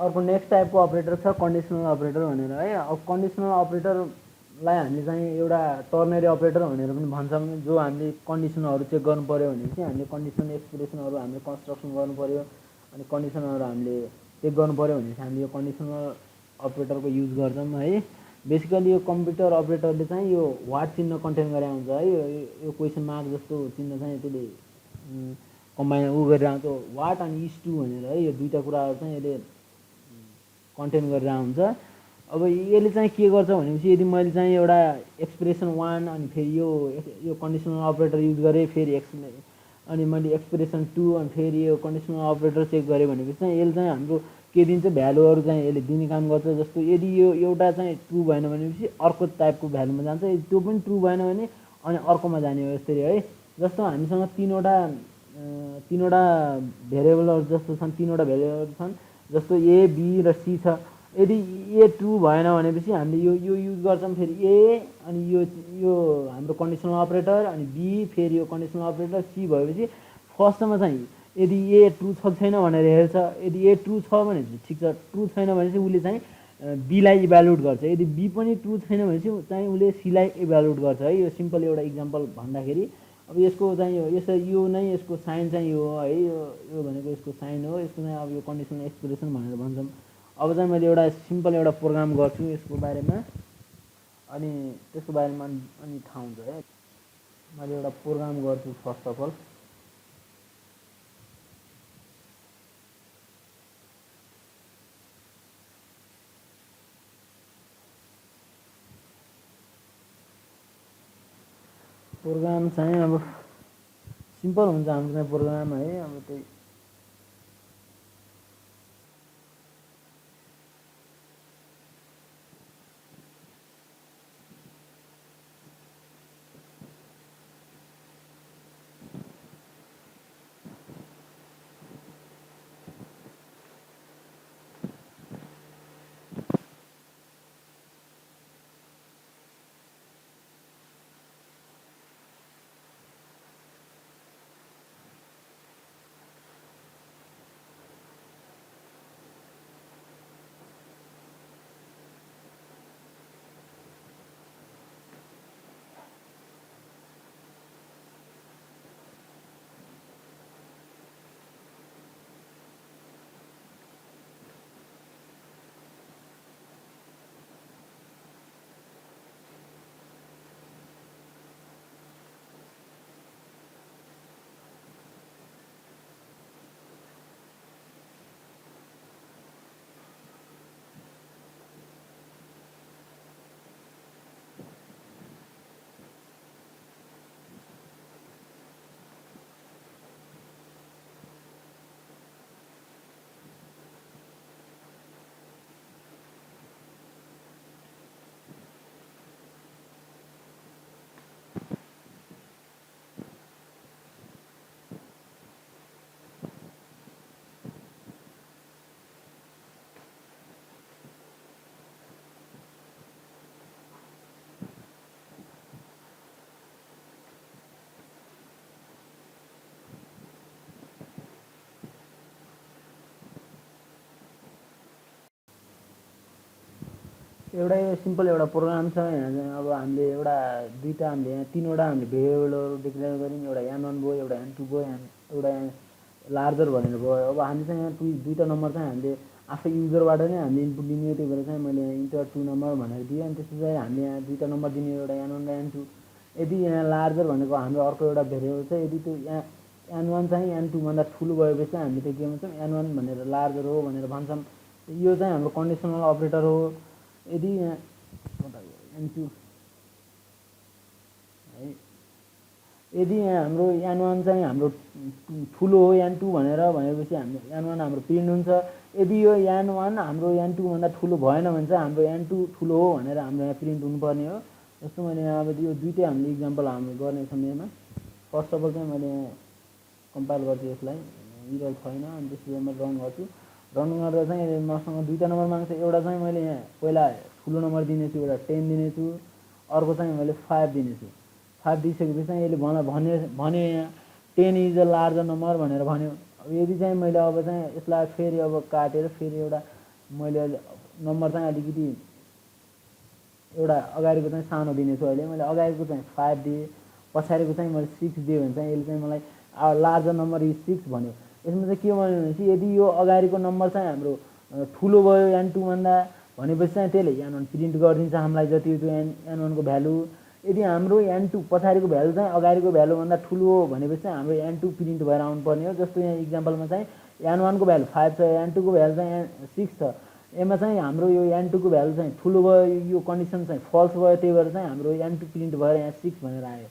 अर्को नेक्स्ट टाइपको अपरेटर छ कन्डिसनल अपरेटर भनेर है। अब कन्डिसनल अपरेटरलाई हामीले चाहिँ एउटा टर्नरी अपरेटर भनेर पनि भन्छौँ, जो हामीले कन्डिसनहरू चेक गर्नु पऱ्यो भनेपछि हामीले कन्डिसन एक्सप्रेसनहरू हामीले कन्स्ट्रक्सन गर्नु पऱ्यो, अनि कन्डिसनहरू हामीले चेक गर्नु पऱ्यो भनेपछि हामीले यो कन्डिसनल अपरेटरको युज गर्छौँ है। बेसिकली यो कम्प्युटर अपरेटरले चाहिँ यो वाट चिन्ह कन्टेन गरेर हुन्छ है। यो क्वेसन मार्क जस्तो चिन्ह चाहिँ त्यसले कम्बाइन गरेर आउँछ, वाट अनि इज टू भनेर है। यो दुईवटा कुराहरू चाहिँ यसले कन्टेन गरेर हुन्छ। अब यसले चाहिँ के गर्छ भनेपछि यदि मैले चाहिँ एउटा एक्सप्रेसन वान अनि फेरि यो कन्डिसनल अपरेटर युज गरेँ, फेरि अनि मैले एक्सप्रेसन टू अनि फेरि यो कन्डिसनल अपरेटर चेक गरेँ भनेपछि चाहिँ यसले चाहिँ हाम्रो के दिन्छ, भ्यालुहरू चाहिँ यसले दिने काम गर्छ। जस्तो यदि यो एउटा चाहिँ ट्रु भएन भनेपछि अर्को टाइपको भ्यालुमा जान्छ, यदि त्यो पनि ट्रु भएन भने अनि अर्कोमा जाने हो यसरी है। जस्तो हामीसँग तीनवटा भेरिएबलहरू जस्तो छन्, तीनवटा भेरिएबल छन्, जस्तो ए बी र सी छ। यदि ए ट्रु भएन भनेपछि हामीले यो युज गर्छौँ, फेरि ए अनि यो हाम्रो कन्डिसनल अपरेटर अनि बी फेरि यो कन्डिसनल अपरेटर, सी भएपछि फर्स्टमा चाहिँ यदि ए ट्रु छ छैन भनेर हेर्छ। यदि ए ट्रु छ भने ठिक छ, ट्रु छैन भने चाहिँ उसले चाहिँ बीलाई इभ्यालुएट गर्छ। यदि बी पनि ट्रु छैन भने चाहिँ उसले सीलाई इभ्यालुएट गर्छ है। यो सिम्पल एउटा इक्जाम्पल भन्दाखेरि अब यसको चाहिँ यो नै यसको साइन चाहिँ यो हो है। यो भनेको यसको साइन हो, यसको चाहिँ अब यो कन्डिसनल एक्सप्रेसन भनेर भन्छौँ। अब चाहिँ मैले एउटा सिम्पल एउटा प्रोग्राम गर्छु यसको बारेमा, अनि त्यसको बारेमा अनि थाहा हुन्छ है। मैले एउटा प्रोग्राम गर्छु फर्स्ट अफ अल। प्रोग्राम चाहिँ अब सिम्पल हुन्छ हाम्रो चाहिँ प्रोग्राम है। अब त्यही एउटा यो सिम्पल एउटा प्रोग्राम छ। यहाँ चाहिँ अब हामीले दुईवटा हामीले यहाँ तीनवटा हामीले भेरिएबलहरू डिक्लेयर गऱ्यौँ। एउटा n1 भयो, एउटा n2 भयो, एउटा लार्जर भनेर भयो। अब हामी चाहिँ यहाँ दुईवटा नम्बर चाहिँ हामीले आफै युजरबाट नै हामीले इनपुट दिने हो। त्यही भएर चाहिँ मैले यहाँ इन्टर 2 नम्बर भनेर दिएँ। अनि त्यसपछि हामीले यहाँ दुईवटा नम्बर दिने, एउटा n1 र n2। यदि यहाँ लार्जर भनेको हाम्रो अर्को एउटा भेरिएबल छ, यदि त्यो यहाँ n1 चाहिँ n2 भन्दा ठुलो भएपछि हामीले त्यो के भन्छौँ, n1 भनेर लार्जर हो भनेर भन्छौँ। यो चाहिँ हाम्रो कन्डिसनल अपरेटर हो। यदि यहाँ n2 है, यदि यहाँ हाम्रो n1 चाहिँ हाम्रो ठुलो हो n2 भनेपछि हाम्रो n1 हाम्रो प्रिन्ट हुन्छ। यदि यो n1 हाम्रो n2 भन्दा ठुलो भएन भने चाहिँ हाम्रो n2 ठुलो हो भनेर हाम्रो यहाँ प्रिन्ट हुनुपर्ने हो। जस्तो मैले यहाँ अब यो दुईटै हामीले इक्जाम्पल हामीले गर्नेछौँ। यसमा फर्स्ट अफ अल चाहिँ मैले कम्पाइल गर्छु यसलाई, इरर छैन। अनि त्यसपछि म रन गर्छु। रन गरेर चाहिँ मसँग दुईवटा नम्बर माग्छ। एउटा चाहिँ मैले यहाँ पहिला ठुलो नम्बर दिनेछु, एउटा 10 दिनेछु, अर्को चाहिँ मैले 5 दिनेछु। 5 दिइसकेपछि चाहिँ यसले भन्यो यहाँ 10 इज अ लार्जर नम्बर भनेर भन्यो। अब यदि चाहिँ मैले अब चाहिँ यसलाई फेरि अब काटेर फेरि एउटा मैले नम्बर चाहिँ अलिकति एउटा अगाडिको चाहिँ सानो दिनेछु अहिले मैले अगाडिको चाहिँ 5 दिएँ पछाडिको चाहिँ मैले 6 दिएँ भने चाहिँ यसले चाहिँ मलाई लार्जर नम्बर इज 6 भन्यो यसमा चाहिँ के भन्यो भनेपछि यदि यो अगाडिको नम्बर चाहिँ हाम्रो ठुलो भयो n2 भन्दा भनेपछि चाहिँ त्यसले n1 प्रिन्ट गरिदिन्छ हामीलाई जति त्यो n1 को भ्यालु यदि हाम्रो n2 पछाडिको भ्यालु चाहिँ अगाडिको भ्यालु भन्दा ठुलो हो भनेपछि चाहिँ हाम्रो n2 प्रिन्ट भएर आउनु पर्ने हो जस्तो यहाँ इक्जाम्पलमा चाहिँ n1 को भ्यालु 5 छ n2 को भ्यालु चाहिँ 6 छ यसमा चाहिँ हाम्रो यो n2 को भ्यालु चाहिँ ठुलो भयो यो कन्डिसन चाहिँ फल्स भयो त्यही भएर चाहिँ हाम्रो n2 प्रिन्ट भएर यहाँ 6 भनेर आयो